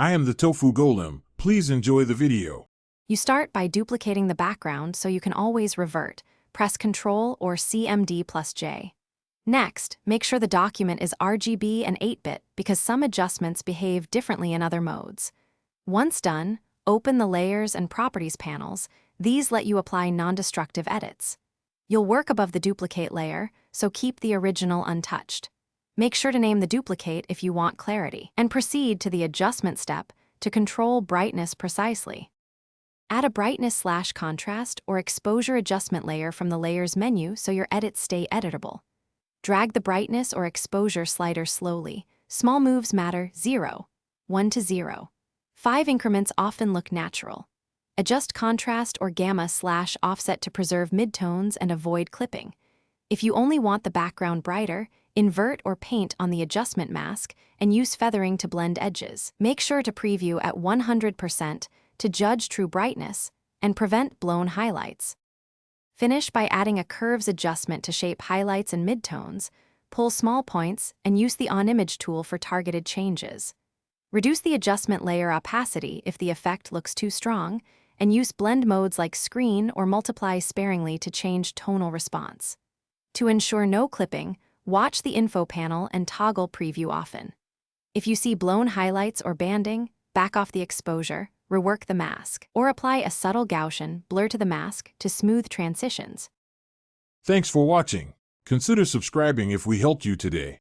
I am the Tofu Golem. Please enjoy the video. You start by duplicating the background so you can always revert. Press Ctrl or CMD+J. Next, make sure the document is RGB and 8-bit because some adjustments behave differently in other modes. Once done, open the Layers and Properties panels. These let you apply non-destructive edits. You'll work above the duplicate layer, so keep the original untouched. Make sure to name the duplicate if you want clarity, and proceed to the Adjustment step to control brightness precisely. Add a brightness/contrast or exposure adjustment layer from the Layers menu so your edits stay editable. Drag the brightness or exposure slider slowly. Small moves matter 0, 1 to 0. 5 increments often look natural. Adjust contrast or gamma/offset to preserve midtones and avoid clipping. If you only want the background brighter, invert or paint on the adjustment mask and use feathering to blend edges. Make sure to preview at 100% to judge true brightness and prevent blown highlights. Finish by adding a curves adjustment to shape highlights and midtones, pull small points, and use the On-Image tool for targeted changes. Reduce the adjustment layer opacity if the effect looks too strong, and use blend modes like screen or multiply sparingly to change tonal response. To ensure no clipping, watch the info panel and toggle preview often. If you see blown highlights or banding, back off the exposure, rework the mask, or apply a subtle Gaussian blur to the mask to smooth transitions. Thanks for watching. Consider subscribing if we helped you today.